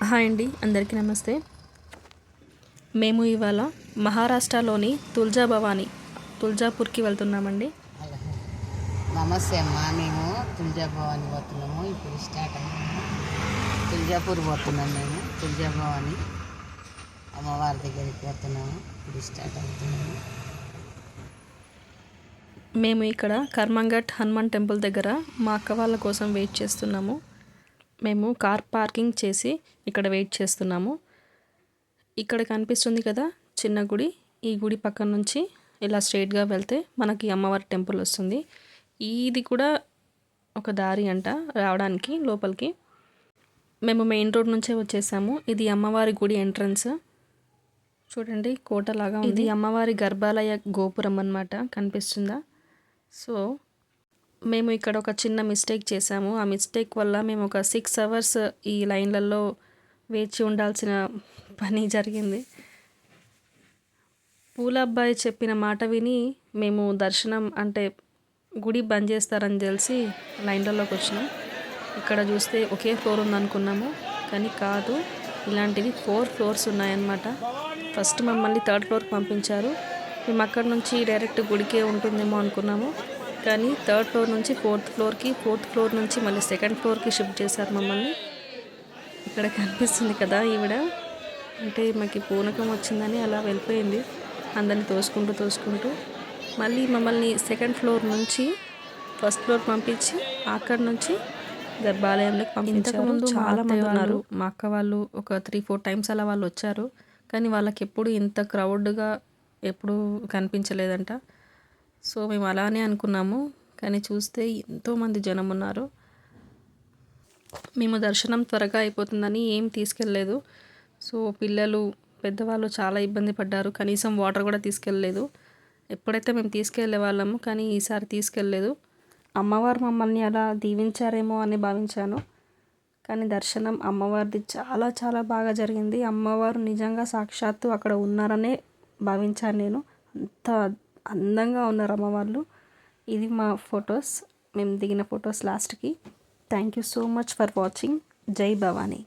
Hi అండి, అందరికీ నమస్తే. మేము ఇవాళ మహారాష్ట్రలోని తుల్జాపూర్కి వెళ్తున్నామండి. నమస్తే అమ్మ. మేము తుల్జాభవాని పోతున్నాము. ఇప్పుడు స్టార్ట్ అయ్యాము. తుల్జాపూర్ పోతున్నాం. మేము తుల్జాభవాని అమ్మవారి దగ్గరికి పోతున్నాము. ఇప్పుడు స్టార్ట్ అవుతున్నాము. మేము ఇక్కడ కర్మంఘట్ హనుమాన్ టెంపుల్ దగ్గర మా అక్క వాళ్ళ కోసం వెయిట్ చేస్తున్నాము. మేము కార్ పార్కింగ్ చేసి ఇక్కడ వెయిట్ చేస్తున్నాము. ఇక్కడ కనిపిస్తుంది కదా చిన్న గుడి, ఈ గుడి పక్కన నుంచి ఇలా స్ట్రైట్గా వెళ్తే మనకి అమ్మవారి టెంపుల్ వస్తుంది. ఇది కూడా ఒక దారి అంట రావడానికి లోపలికి. మేము మెయిన్ రోడ్ నుంచే వచ్చేసాము. ఇది అమ్మవారి గుడి ఎంట్రన్స్. చూడండి, కోటలాగా ఉంది. ఇది అమ్మవారి గర్భాలయ గోపురం అన్నమాట, కనిపిస్తుందా? సో మేము ఇక్కడ ఒక చిన్న మిస్టేక్ చేసాము. ఆ మిస్టేక్ వల్ల మేము ఒక 6 hours ఈ లైన్లలో వేచి ఉండాల్సిన పని జరిగింది. పూల అబ్బాయి చెప్పిన మాట విని మేము దర్శనం అంటే గుడి బంద్ చేస్తారని తెలిసి లైన్లలోకి వచ్చినాం. ఇక్కడ చూస్తే ఒకే ఫ్లోర్ ఉందనుకున్నాము, కానీ కాదు, ఇలాంటివి 4 floors ఉన్నాయన్నమాట. ఫస్ట్ మమ్మల్ని 3rd floorకి పంపించారు. మేము అక్కడ నుంచి డైరెక్ట్ గుడికే ఉంటుందేమో అనుకున్నాము, కానీ 3rd floor నుంచి 4th floorకి, 4th floor నుంచి మళ్ళీ 2nd floorకి షిఫ్ట్ చేశారు మమ్మల్ని. ఇక్కడ కనిపిస్తుంది కదా ఈవిడ, అంటే మాకు పూనకం వచ్చిందని అలా వెళ్ళిపోయింది. అందరిని తోసుకుంటూ మళ్ళీ మమ్మల్ని 2nd floor నుంచి 1st floor పంపించి అక్కడ నుంచి గర్భాలయంలోకి పంపించారు. ఇంతకుముందు చాలా మంది ఉన్నారు, మా అక్క వాళ్ళు ఒక 3-4 times అలా వాళ్ళు వచ్చారు, కానీ వాళ్ళకి ఎప్పుడు ఇంత క్రౌడ్గా ఎప్పుడు కనిపించలేదంట. సో మేము అలానే అనుకున్నాము, కానీ చూస్తే ఎంతోమంది జనం ఉన్నారు. మేము దర్శనం త్వరగా అయిపోతుందని ఏం తీసుకెళ్ళలేదు. సో పిల్లలు పెద్దవాళ్ళు చాలా ఇబ్బంది పడ్డారు. కనీసం వాటర్ కూడా తీసుకెళ్ళలేదు. ఎప్పుడైతే మేము తీసుకెళ్ళే వాళ్ళము, కానీ ఈసారి తీసుకెళ్ళలేదు. అమ్మవారు మమ్మల్ని అలా దీవించారేమో అని భావించాను, కానీ దర్శనం అమ్మవారిది చాలా చాలా బాగా జరిగింది. అమ్మవారు నిజంగా సాక్షాత్తు అక్కడ ఉన్నారనే భావించాను నేను. అంత అందంగా ఉన్నారు అమ్మవాళ్ళు. ఇది మా ఫొటోస్, మేము దిగిన ఫొటోస్ లాస్ట్కి. Thank you so much for watching. జై భవానీ.